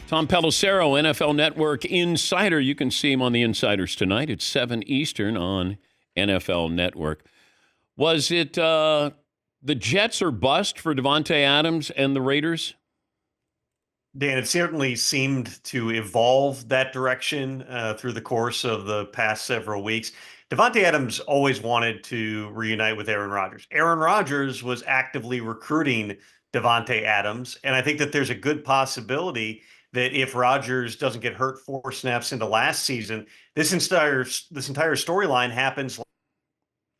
Tom Pelissero, NFL Network Insider. You can see him on the Insiders tonight at 7 Eastern on NFL Network. Was it the Jets or bust for Davante Adams and the Raiders? Dan, it certainly seemed to evolve that direction through the course of the past several weeks. Davante Adams always wanted to reunite with Aaron Rodgers. Aaron Rodgers was actively recruiting Davante Adams, and I think that there's a good possibility that if Rodgers doesn't get hurt 4 snaps into last season, this entire storyline happens.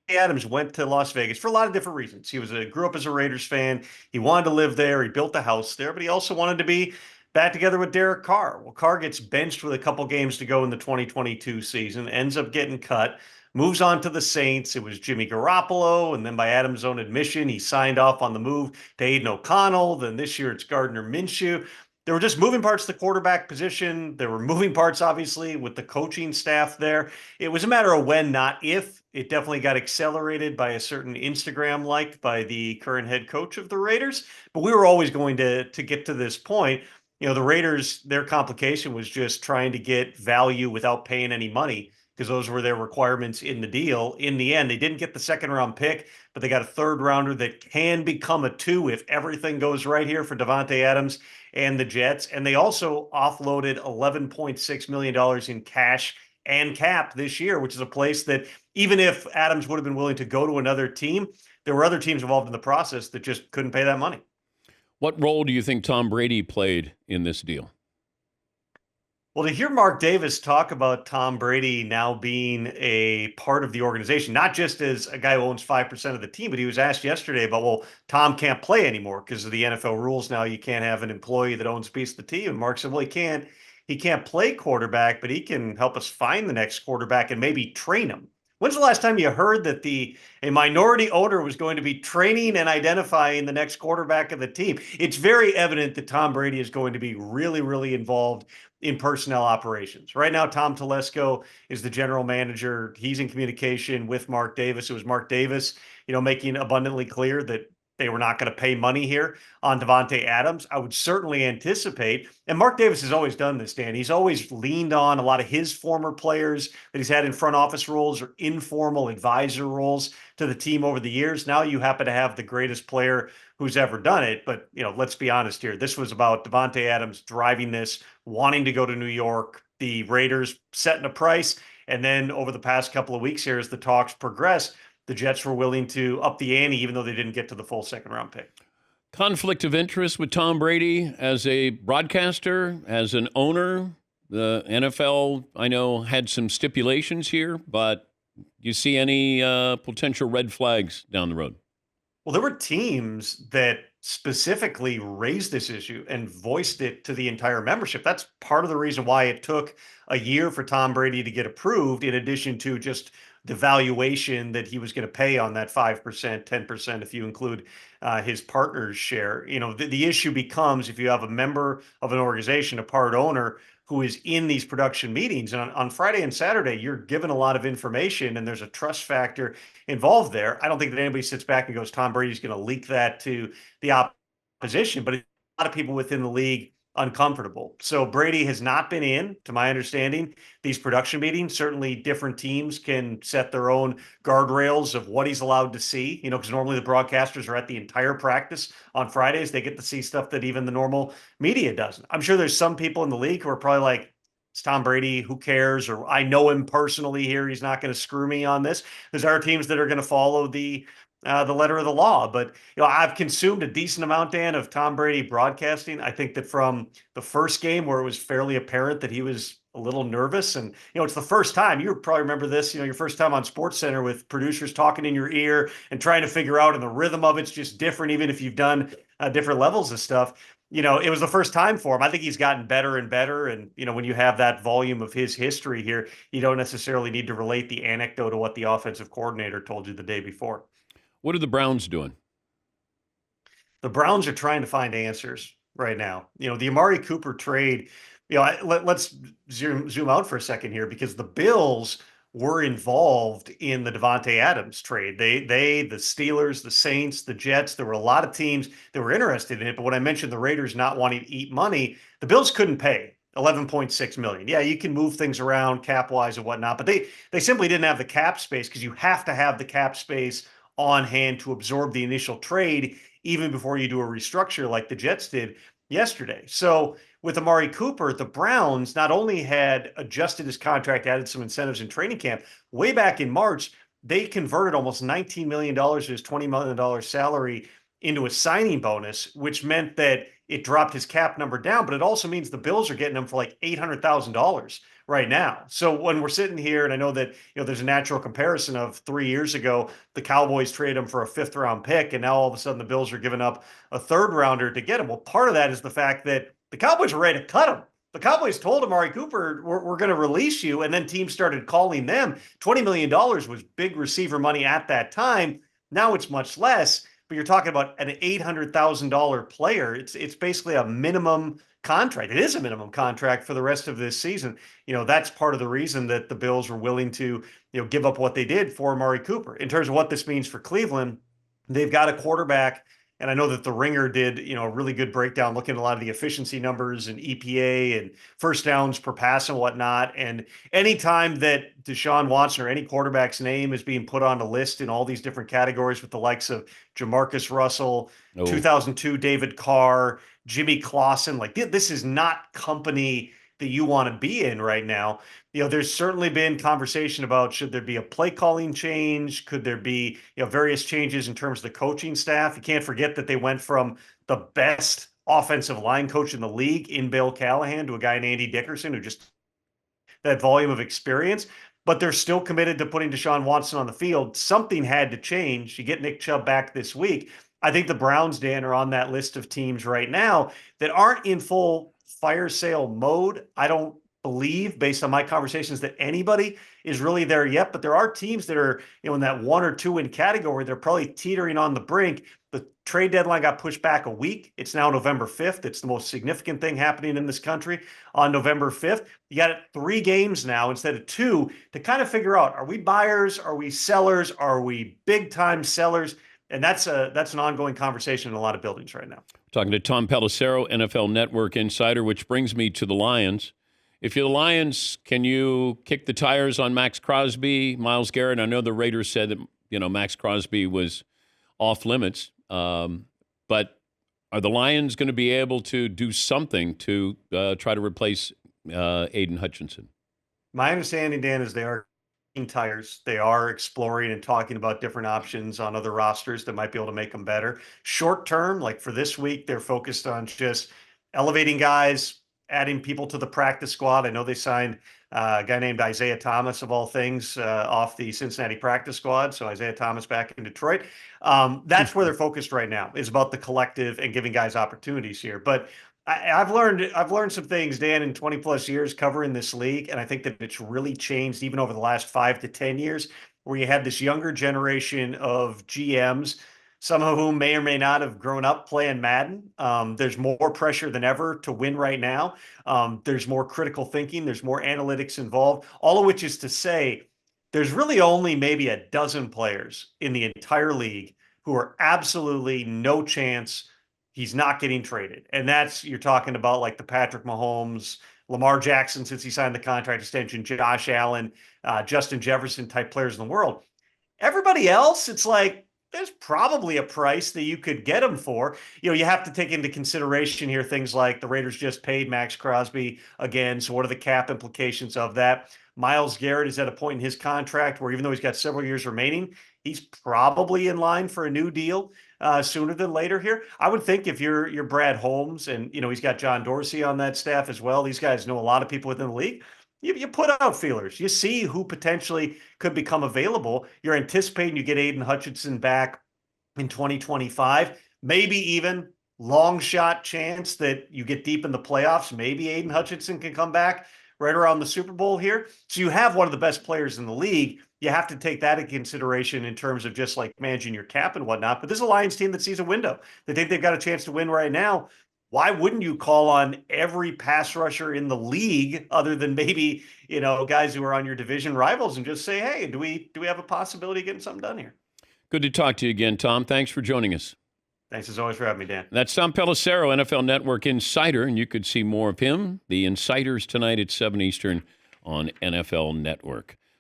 Adams went to Las Vegas for a lot of different reasons. He grew up as a Raiders fan. He wanted to live there. He built a house there, but he also wanted to be back together with Derek Carr. Well, Carr gets benched with a couple games to go in the 2022 season, ends up getting cut, moves on to the Saints. It was Jimmy Garoppolo, and then by Adams' own admission, he signed off on the move to Aiden O'Connell. Then this year it's Gardner Minshew. There were just moving parts to the quarterback position. There were moving parts, obviously, with the coaching staff there. It was a matter of when, not if. It definitely got accelerated by a certain Instagram like by the current head coach of the Raiders. But we were always going to get to this point. The Raiders, their complication was just trying to get value without paying any money because those were their requirements in the deal. In the end, they didn't get the second round pick, but they got a third rounder that can become a 2 if everything goes right here for Davante Adams and the Jets. And they also offloaded $11.6 million in cash and cap this year, which is a place that even if Adams would have been willing to go to another team, there were other teams involved in the process that just couldn't pay that money. What role do you think Tom Brady played in this deal? Well, to hear Mark Davis talk about Tom Brady now being a part of the organization, not just as a guy who owns 5% of the team, but he was asked yesterday about, well, Tom can't play anymore because of the NFL rules now. You can't have an employee that owns a piece of the team. And Mark said, well, he can't play quarterback, but he can help us find the next quarterback and maybe train him. When's the last time you heard that a minority owner was going to be training and identifying the next quarterback of the team? It's very evident that Tom Brady is going to be really, really involved in personnel operations. Right now, Tom Telesco is the general manager. He's in communication with Mark Davis. It was Mark Davis, making abundantly clear that they were not going to pay money here on Davante Adams. I would certainly anticipate, and Mark Davis has always done this, Dan. He's always leaned on a lot of his former players that he's had in front office roles or informal advisor roles to the team over the years. Now you happen to have the greatest player who's ever done it. But, let's be honest here. This was about Davante Adams driving this, wanting to go to New York, the Raiders setting a price. And then over the past couple of weeks here, as the talks progress, the Jets were willing to up the ante, even though they didn't get to the full second round pick. Conflict of interest with Tom Brady as a broadcaster, as an owner. The NFL, I know, had some stipulations here, but do you see any potential red flags down the road? Well, there were teams that specifically raised this issue and voiced it to the entire membership. That's part of the reason why it took a year for Tom Brady to get approved, in addition to just the valuation that he was going to pay on that 5%, 10%, if you include his partner's share. The issue becomes if you have a member of an organization, a part owner, who is in these production meetings. And on Friday and Saturday, you're given a lot of information and there's a trust factor involved there. I don't think that anybody sits back and goes, Tom Brady's going to leak that to the opposition, but a lot of people within the league uncomfortable. So Brady has not been in, to my understanding, these production meetings. Certainly different teams can set their own guardrails of what he's allowed to see, because normally the broadcasters are at the entire practice on Fridays. They get to see stuff that even the normal media doesn't. I'm sure there's some people in the league who are probably like, it's Tom Brady, who cares? Or I know him personally here. He's not going to screw me on this. There's our teams that are going to follow the letter of the law. But, I've consumed a decent amount, Dan, of Tom Brady broadcasting. I think that from the first game where it was fairly apparent that he was a little nervous, and, it's the first time, you probably remember this, your first time on SportsCenter with producers talking in your ear and trying to figure out, and the rhythm of it's just different, even if you've done different levels of stuff. It was the first time for him. I think he's gotten better and better. And, when you have that volume of his history here, you don't necessarily need to relate the anecdote of what the offensive coordinator told you the day before. What are the Browns doing? The Browns are trying to find answers right now. The Amari Cooper trade, let's zoom out for a second here, because the Bills were involved in the Devontae Adams trade. The Steelers, the Saints, the Jets, there were a lot of teams that were interested in it. But when I mentioned the Raiders not wanting to eat money, the Bills couldn't pay 11.6 million. Yeah, you can move things around cap wise and whatnot, but they simply didn't have the cap space, because you have to have the cap space on hand to absorb the initial trade, even before you do a restructure like the Jets did yesterday. So with Amari Cooper, the Browns not only had adjusted his contract, added some incentives in training camp, way back in March, they converted almost $19 million of his $20 million salary into a signing bonus, which meant that it dropped his cap number down. But it also means the Bills are getting him for like $800,000 right now. So when we're sitting here, and I know that there's a natural comparison of 3 years ago, the Cowboys traded him for a 5th-round pick, and now all of a sudden the Bills are giving up a 3rd-rounder to get him. Well, part of that is the fact that the Cowboys were ready to cut him. The Cowboys told Amari Cooper, we're going to release you. And then teams started calling them. $20 million was big receiver money at that time. Now it's much less, but you're talking about an $800,000 player. It's basically a minimum contract. It is a minimum contract for the rest of this season. That's part of the reason that the Bills were willing to, give up what they did for Amari Cooper. In terms of what this means for Cleveland, they've got a quarterback. And I know that the Ringer did, a really good breakdown, looking at a lot of the efficiency numbers and EPA and first downs per pass and whatnot. And anytime that Deshaun Watson or any quarterback's name is being put on a list in all these different categories with the likes of Jamarcus Russell, 2002 David Carr, Jimmy Clausen, like this is not company that you want to be in right now. There's certainly been conversation about, should there be a play calling change? Could there be, various changes in terms of the coaching staff? You can't forget that they went from the best offensive line coach in the league in Bill Callahan to a guy named Andy Dickerson, who just that volume of experience. But they're still committed to putting Deshaun Watson on the field. Something had to change. You get Nick Chubb back this week. I think the Browns, Dan, are on that list of teams right now that aren't in full fire sale mode. I don't believe, based on my conversations, that anybody is really there yet, but there are teams that are, in that 1 or 2 win category. They're probably teetering on the brink. The trade deadline got pushed back a week. It's now November 5th. It's the most significant thing happening in this country on November 5th. You got 3 games now instead of 2 to kind of figure out, are we buyers? Are we sellers? Are we big time sellers? And that's an ongoing conversation in a lot of buildings right now. Talking to Tom Pelissero, NFL Network insider, which brings me to the Lions. If you're the Lions, can you kick the tires on Max Crosby, Myles Garrett? I know the Raiders said that, Max Crosby was off limits. But are the Lions going to be able to do something to try to replace Aiden Hutchinson? My understanding, Dan, is they are kicking tires. They are exploring and talking about different options on other rosters that might be able to make them better. Short term, like for this week, they're focused on just elevating guys, adding people to the practice squad. I know they signed a guy named Isaiah Thomas, of all things, off the Cincinnati practice squad. So Isaiah Thomas back in Detroit. That's where they're focused right now, is about the collective and giving guys opportunities here. But I've learned some things, Dan, in 20 plus years covering this league. And I think that it's really changed even over the last 5 to 10 years, where you had this younger generation of GMs, some of whom may or may not have grown up playing Madden. There's more pressure than ever to win right now. There's more critical thinking. There's more analytics involved, all of which is to say there's really only maybe a dozen players in the entire league who are absolutely no chance he's not getting traded. And that's, you're talking about like the Patrick Mahomes, Lamar Jackson, since he signed the contract extension, Josh Allen, Justin Jefferson type players in the world. Everybody else, it's like, there's probably a price that you could get him for. You have to take into consideration here things like the Raiders just paid Max Crosby again. So what are the cap implications of that? Myles Garrett is at a point in his contract where, even though he's got several years remaining, he's probably in line for a new deal sooner than later here. I would think if you're Brad Holmes, and he's got John Dorsey on that staff as well. These guys know a lot of people within the league. You put out feelers. You see who potentially could become available. You're anticipating you get Aiden Hutchinson back in 2025, maybe even long shot chance that you get deep in the playoffs. Maybe Aiden Hutchinson can come back right around the Super Bowl here. So you have one of the best players in the league. You have to take that into consideration in terms of just like managing your cap and whatnot. But this is a Lions team that sees a window. They think they've got a chance to win right now. why wouldn't you call on every pass rusher in the league other than maybe, guys who are on your division rivals and just say, hey, do we have a possibility of getting something done here? Good to talk to you again, Tom. Thanks for joining us. Thanks as always for having me, Dan. That's Tom Pelissero, NFL Network insider, and you could see more of him, the Insiders, tonight at 7 Eastern on NFL Network.